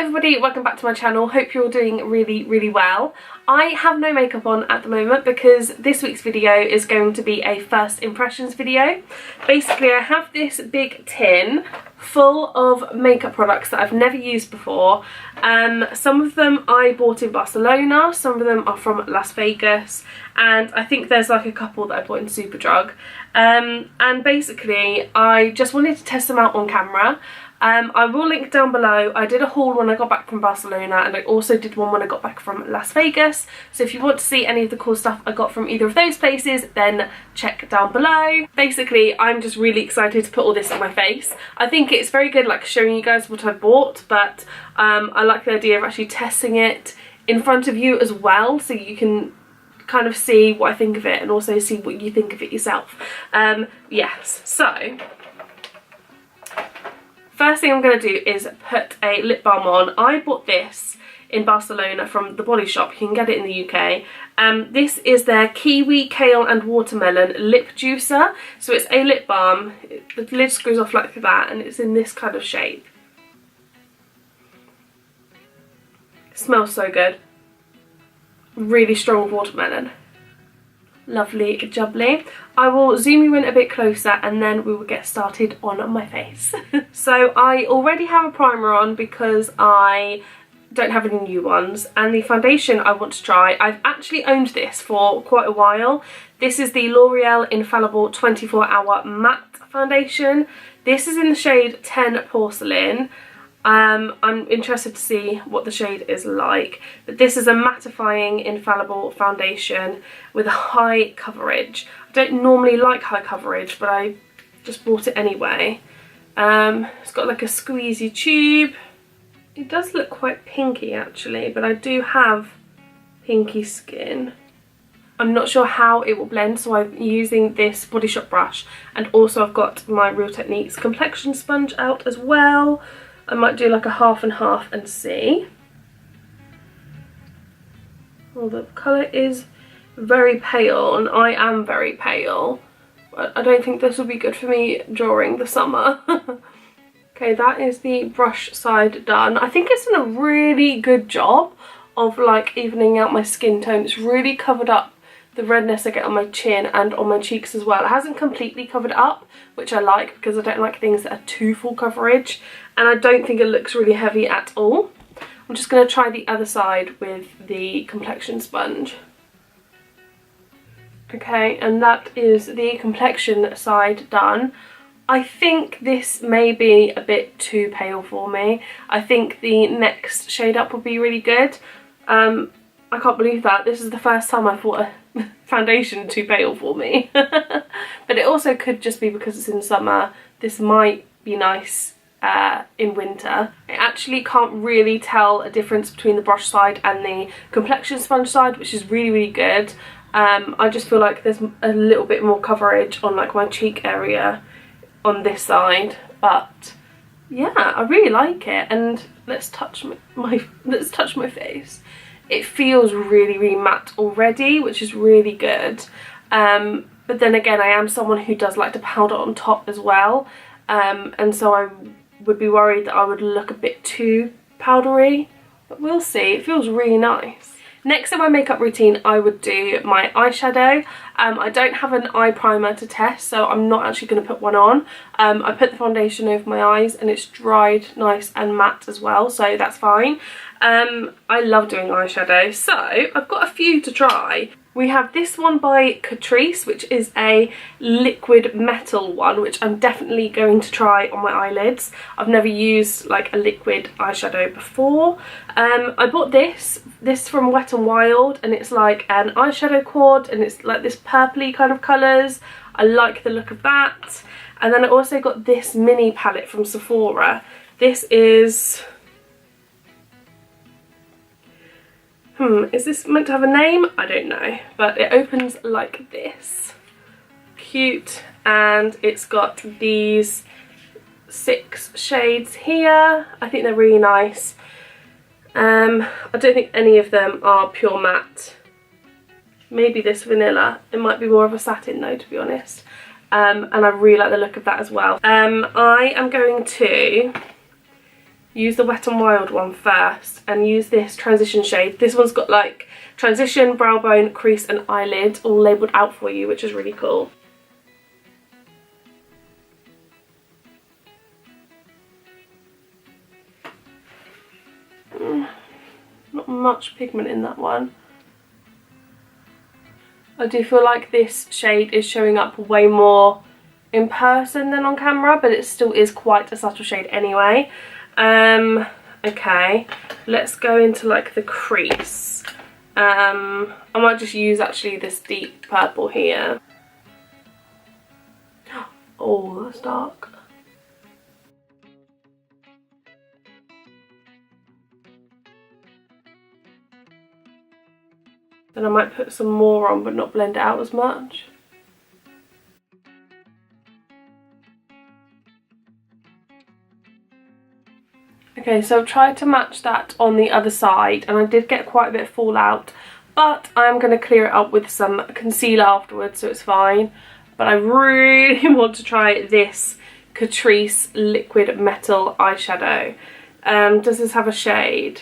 everybody, welcome back to my channel. Hope you're all doing really well. I have no makeup on at the moment because this week's video is going to be a first impressions video. Basically, I have this big tin full of makeup products that I've never used before. Some of them I bought in Barcelona, some of them are from Las Vegas, and I think there's like a couple that I bought in Superdrug. And basically I just wanted to test them out on camera. I will link down below. I did a haul when I got back from Barcelona, and I also did one when I got back from Las Vegas. So if you want to see any of the cool stuff I got from either of those places, then check down below. Basically, I'm just really excited to put all this on my face. I think it's very good, like, showing you guys what I bought, but I like the idea of actually testing it in front of you as well, so you can kind of see what I think of it and also see what you think of it yourself. Yes, so first thing I'm going to do is put a lip balm on. I bought this in Barcelona from the Body Shop. You can get it in the UK. This is their Kiwi, Kale and Watermelon Lip Juicer. So it's a lip balm. The lid screws off like that, and it's in this kind of shape. It smells so good. Really strong watermelon. Lovely jubbly. I will zoom you in a bit closer and then we will get started on my face. So I already have a primer on because I don't have any new ones, and the foundation I want to try, I've actually owned this for quite a while. This is the L'Oreal Infallible 24-Hour Matte Foundation. This is in the shade 10 Porcelain. I'm interested to see what the shade is like, but this is a mattifying infallible foundation with a high coverage. I don't normally like high coverage, but I just bought it anyway. It's got like a squeezy tube. It does look quite pinky actually, but I do have pinky skin. I'm not sure how it will blend, so I'm using this Body Shop brush, and also I've got my Real Techniques complexion sponge out as well. I might do like a half and half and see. Well, the colour is very pale, and I am very pale. But I don't think this will be good for me during the summer. Okay, that is the brush side done. I think it's done a really good job of like evening out my skin tone. It's really covered up the redness I get on my chin and on my cheeks as well. It hasn't completely covered up, which I like because I don't like things that are too full coverage, and I don't think it looks really heavy at all. I'm just going to try the other side with the complexion sponge. Okay, and that is the complexion side done. I think this may be a bit too pale for me. I think the next shade up would be really good. I can't believe that. This is the first time I thought a foundation too pale for me. But it also could just be because it's in summer. This might be nice in winter. I actually can't really tell a difference between the brush side and the complexion sponge side, which is really good. I just feel like there's a little bit more coverage on like my cheek area on this side, but yeah, I really like it. And let's touch my face. It feels really matte already, which is really good. But then again, I am someone who does like to powder on top as well, and so I would be worried that I would look a bit too powdery, but we'll see. It feels really nice. Next in my makeup routine, I would do my eyeshadow. I don't have an eye primer to test, so I'm not actually going to put one on. I put the foundation over my eyes and it's dried nice and matte as well, so that's fine. I love doing eyeshadow, so I've got a few to try. We have this one by Catrice, which is a liquid metal one, which I'm definitely going to try on my eyelids. I've never used like a liquid eyeshadow before. I bought this from Wet n Wild, and it's like an eyeshadow quad, and it's like this purpley kind of colours. I like the look of that. And then I also got this mini palette from Sephora. This is... is this meant to have a name? I don't know, but it opens like this. Cute, and it's got these 6 shades here. I think they're really nice. I don't think any of them are pure matte. Maybe this vanilla. It might be more of a satin though, to be honest. And I really like the look of that as well. I am going to use the Wet n Wild one first and use this transition shade. This one's got like transition, brow bone, crease and eyelid all labelled out for you, which is really cool. Not much pigment in that one. I do feel like this shade is showing up way more in person than on camera, but it still is quite a subtle shade anyway. Okay, let's go into like the crease. I might just use actually this deep purple here. Oh, that's dark. Then I might put some more on but not blend it out as much. Okay, so I've tried to match that on the other side and I did get quite a bit of fallout, but I'm going to clear it up with some concealer afterwards, so it's fine. But I really want to try this Catrice Liquid Metal eyeshadow. Does this have a shade?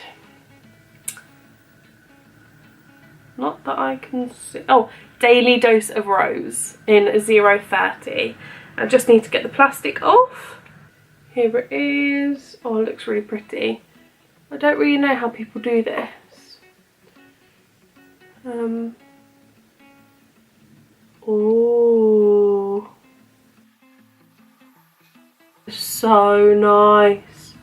Not that I can see. Oh, Daily Dose of Rose in 030. I just need to get the plastic off. Here it is. Oh, it looks really pretty. I don't really know how people do this. Oh, so nice.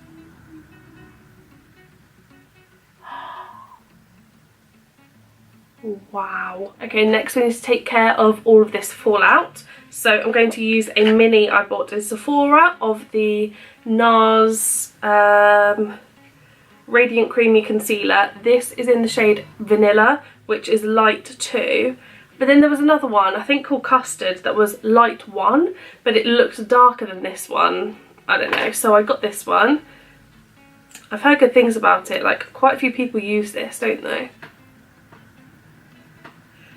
Wow. Okay, next we need to take care of all of this fallout. So I'm going to use a mini I bought in Sephora of the NARS Radiant Creamy Concealer. This is in the shade Vanilla, which is light 2. But then there was another one, I think called Custard, that was light 1, but it looks darker than this one. I don't know, so I got this one. I've heard good things about it, like quite a few people use this, don't they?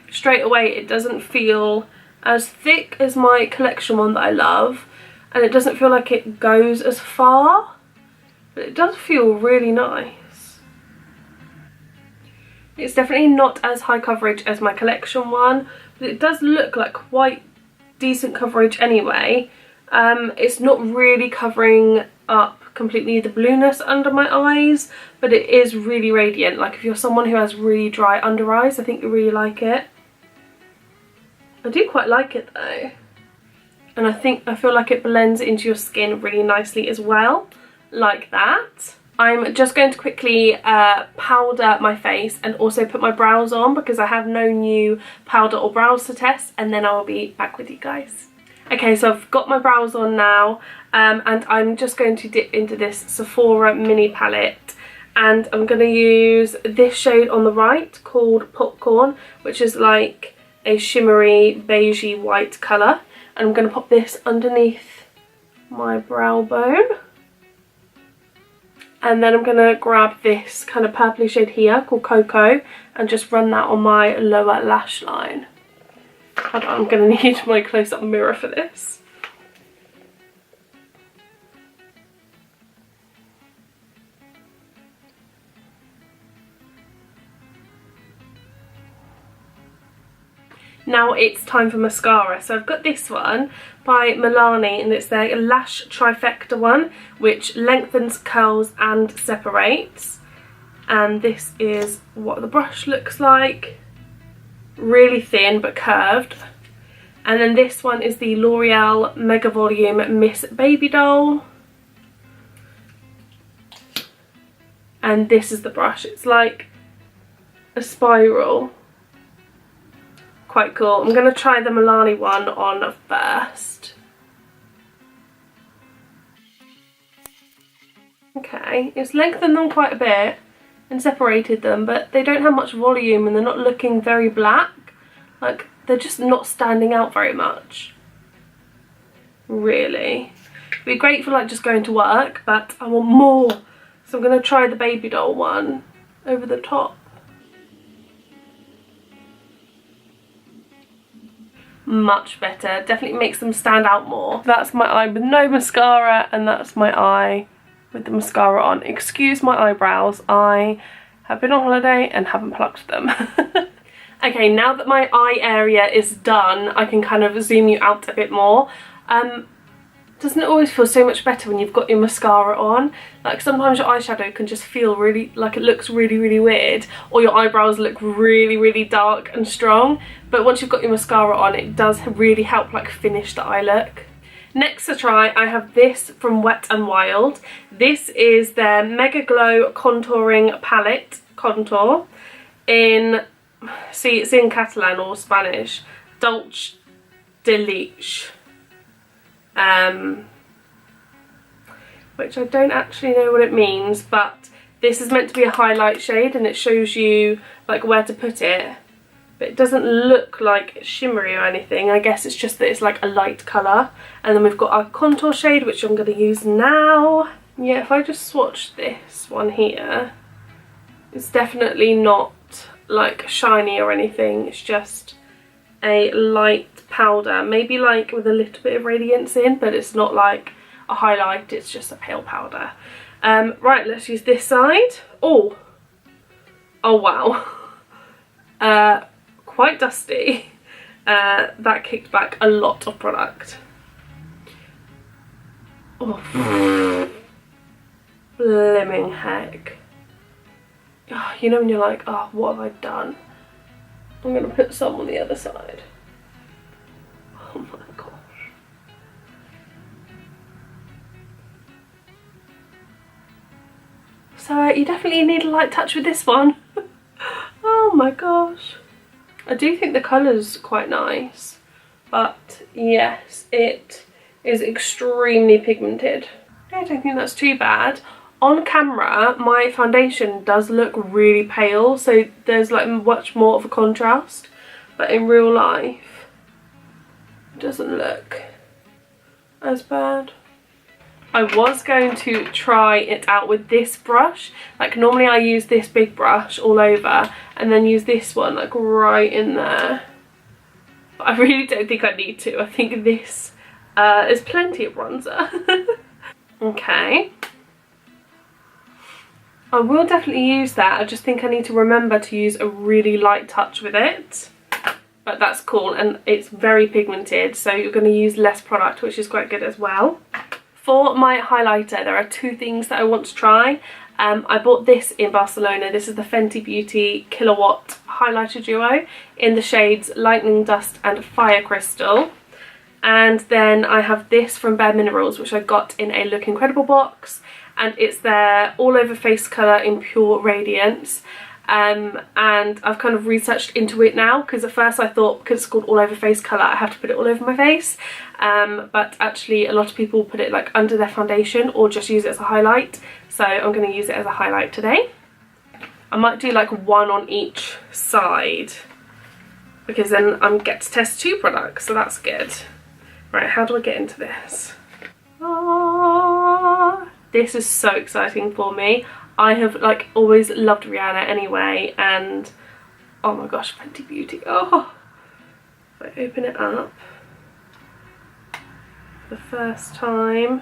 Straight away it doesn't feel as thick as my collection one that I love, and it doesn't feel like it goes as far, but it does feel really nice. It's definitely not as high coverage as my collection one, but it does look like quite decent coverage anyway. It's not really covering up completely the blueness under my eyes, but it is really radiant. Like if you're someone who has really dry under eyes, I think you really like it. I do quite like it though, and I feel like it blends into your skin really nicely as well, like that. I'm just going to quickly powder my face and also put my brows on because I have no new powder or brows to test, and then I'll be back with you guys. Okay, so I've got my brows on now, and I'm just going to dip into this Sephora mini palette, and I'm going to use this shade on the right called Popcorn, which is like a shimmery beigey white colour, and I'm going to pop this underneath my brow bone, and then I'm going to grab this kind of purpley shade here called Cocoa and just run that on my lower lash line. Hold on, I'm going to need my close-up mirror for this. Now it's time for mascara. So I've got this one by Milani, and it's their Lash Trifecta one, which lengthens, curls and separates. And this is what the brush looks like. Really thin but curved. And then this one is the L'Oreal Mega Volume Miss Baby Doll. And this is the brush. It's like a spiral. Quite cool. I'm going to try the Milani one on first. Okay, it's lengthened them quite a bit and separated them, but they don't have much volume and they're not looking very black. Like, they're just not standing out very much. Really. It'd be great for like just going to work, but I want more. So I'm going to try the Baby Doll one over the top. Much better. Definitely makes them stand out more. That's my eye with no mascara, and that's my eye with the mascara on. Excuse my eyebrows, I have been on holiday and haven't plucked them. Okay, now that my eye area is done, I can kind of zoom you out a bit more. Doesn't it always feel so much better when you've got your mascara on? Like sometimes your eyeshadow can just feel really, like it looks really, really weird, or your eyebrows look really, really dark and strong. But once you've got your mascara on, it does really help like finish the eye look. Next to try, I have this from Wet n Wild. This is their Mega Glow Contouring Palette Contour in, see it's in Catalan or Spanish, Dulce de Leche. Which I don't actually know what it means, but this is meant to be a highlight shade and it shows you like where to put it, but it doesn't look like shimmery or anything. I guess it's just that it's like a light colour. And then we've got our contour shade, which I'm going to use now. Yeah, if I just swatch this one here, it's definitely not like shiny or anything, it's just a light powder, maybe like with a little bit of radiance in, but it's not like a highlight, it's just a pale powder. Right, let's use this side. Oh wow. Quite dusty. That kicked back a lot of product. Oh, blimmin' heck. Oh, you know when you're like, oh, what have I done? I'm going to put some on the other side. Oh my gosh. So you definitely need a light touch with this one. Oh my gosh. I do think the colour's quite nice, but yes, it is extremely pigmented. I don't think that's too bad. On camera, my foundation does look really pale, so there's like much more of a contrast, but in real life, it doesn't look as bad. I was going to try it out with this brush. Like normally I use this big brush all over and then use this one like right in there. But I really don't think I need to. I think this is plenty of bronzer. Okay. I will definitely use that. I just think I need to remember to use a really light touch with it. But that's cool, and it's very pigmented, so you're going to use less product, which is quite good as well. For my highlighter, there are two things that I want to try. I bought this in Barcelona. This is the Fenty Beauty Kilowatt Highlighter Duo in the shades Lightning Dust and Fire Crystal. And then I have this from Bare Minerals, which I got in a Look Incredible box. And it's their all over face colour in Pure Radiance. And I've kind of researched into it now, because at first I thought because it's called all over face colour I have to put it all over my face, but actually a lot of people put it like under their foundation or just use it as a highlight, so I'm going to use it as a highlight today. I might do like one on each side, because then I get to test two products, so that's good. Right, how do I get into this? This is so exciting for me. I have like always loved Rihanna anyway, and oh my gosh, Fenty Beauty. Oh, if I open it up the first time,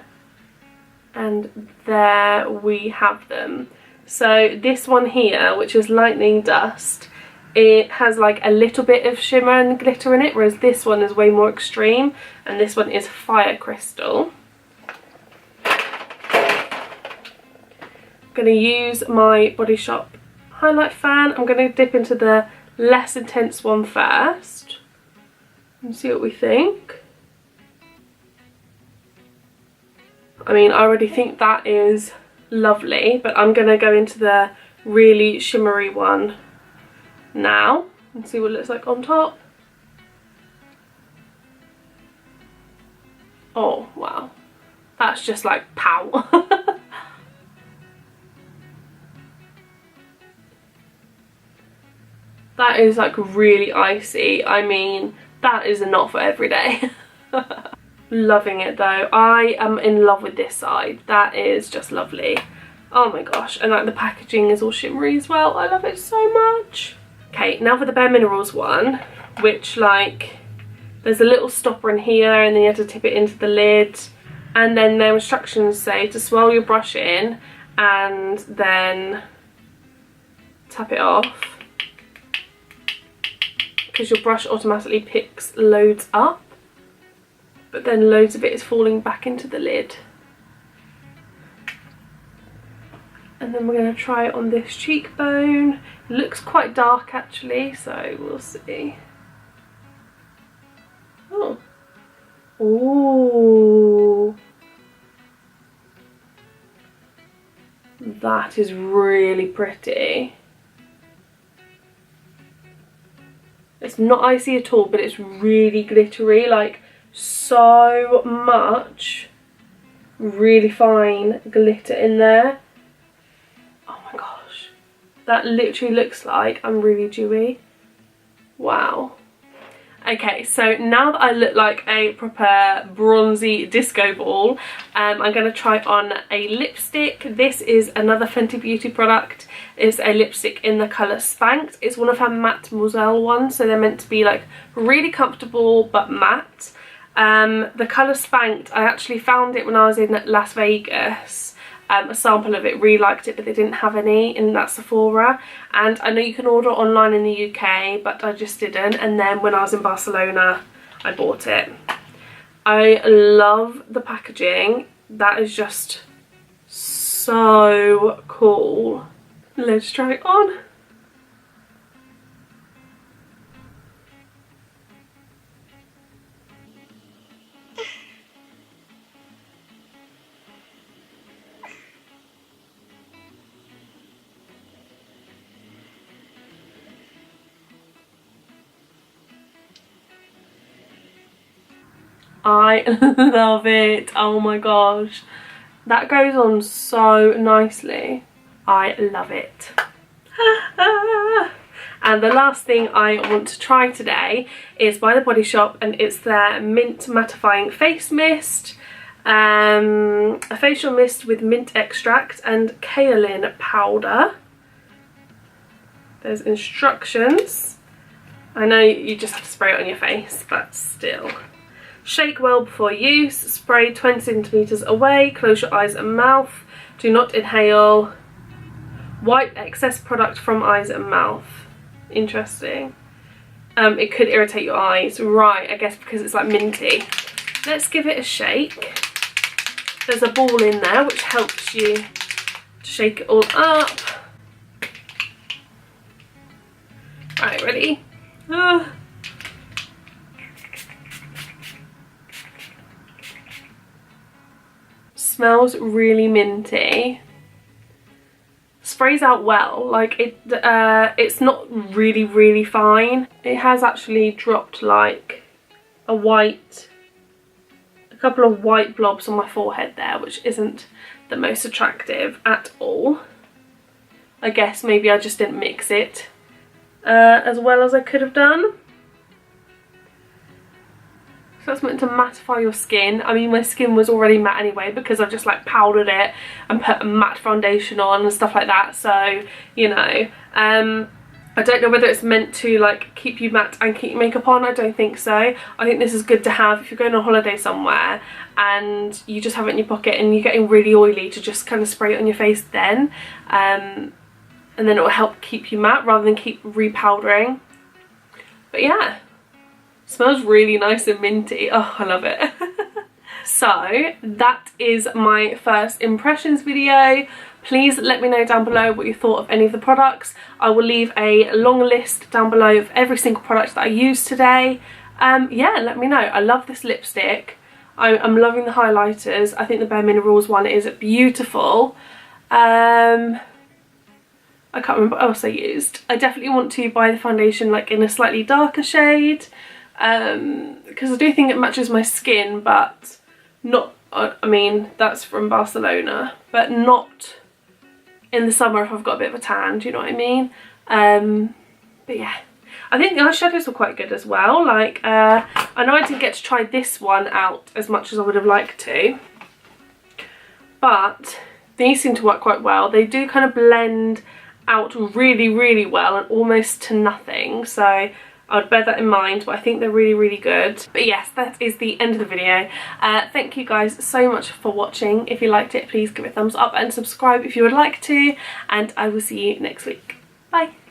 and there we have them. So this one here, which is Lightning Dust, it has like a little bit of shimmer and glitter in it, whereas this one is way more extreme, and this one is Fire Crystal. I'm going to use my Body Shop highlight fan. I'm going to dip into the less intense one first and see what we think. I mean, I already think that is lovely, but I'm going to go into the really shimmery one now and see what it looks like on top. Oh wow, that's just like pow. That is like really icy. I mean, that is not for every day. Loving it though. I am in love with this side. That is just lovely. Oh my gosh. And like the packaging is all shimmery as well. I love it so much. Okay, now for the Bare Minerals one, which like there's a little stopper in here and then you have to tip it into the lid. and then their instructions say to swirl your brush in and then tap it off, because your brush automatically picks loads up, but then loads of it is falling back into the lid. And then we're going to try it on this cheekbone. It looks quite dark actually, so we'll see. Oh. Ooh. That is really pretty. It's not icy at all, but it's really glittery, like so much really fine glitter in there. Oh my gosh, that literally looks like I'm really dewy. Wow. Okay, so now that I look like a proper bronzy disco ball, I'm going to try on a lipstick. This is another Fenty Beauty product. It's a lipstick in the colour Spanked. It's one of her Mademoiselle ones, so they're meant to be like really comfortable but matte. The colour Spanked, I actually found it when I was in Las Vegas. A sample of it, really liked it, but they didn't have any in that Sephora. And I know you can order online in the UK, but I just didn't. And then when I was in Barcelona, I bought it. I love the packaging. That is just so cool. Let's try it on. I love it. Oh my gosh, that goes on so nicely. I love it. And the last thing I want to try today is by The Body Shop, and it's their Mint Mattifying Face Mist. A facial mist with mint extract and kaolin powder. There's instructions. I know you just have to spray it on your face, but still. Shake well before use, spray 20 centimeters away, close your eyes and mouth, do not inhale, wipe excess product from eyes and mouth. Interesting. It could irritate your eyes, right, I guess because it's like minty. Let's give it a shake. There's a ball in there which helps you to shake it all up. Right, ready? Smells really minty. Sprays out well, like it's not really fine. It has actually dropped like a couple of white blobs on my forehead there, which isn't the most attractive at all. I guess maybe I just didn't mix it as well as I could have done. So that's meant to mattify your skin. I mean, my skin was already matte anyway because I've just like powdered it and put a matte foundation on and stuff like that. So, you know, I don't know whether it's meant to like keep you matte and keep your makeup on. I don't think so. I think this is good to have if you're going on holiday somewhere and you just have it in your pocket and you're getting really oily, to just kind of spray it on your face then. And then it will help keep you matte rather than keep repowdering. But yeah. Smells really nice and minty. Oh, I love it. So that is my first impressions video. Please let me know down below what you thought of any of the products. I will leave a long list down below of every single product that I used today. Yeah, let me know. I love this lipstick. I'm loving the highlighters. I think the Bare Minerals one is beautiful. I can't remember what else I used. I definitely want to buy the foundation like in a slightly darker shade. Because I do think it matches my skin, but not, I mean, that's from Barcelona, but not in the summer if I've got a bit of a tan, do you know what I mean? But yeah, I think the eyeshadows were quite good as well. Like, I know I didn't get to try this one out as much as I would have liked to, but these seem to work quite well. They do kind of blend out really well and almost to nothing, so I'd bear that in mind, but I think they're really, really good. But yes, that is the end of the video. Thank you guys so much for watching. If you liked it, please give it a thumbs up and subscribe if you would like to, and I will see you next week. Bye.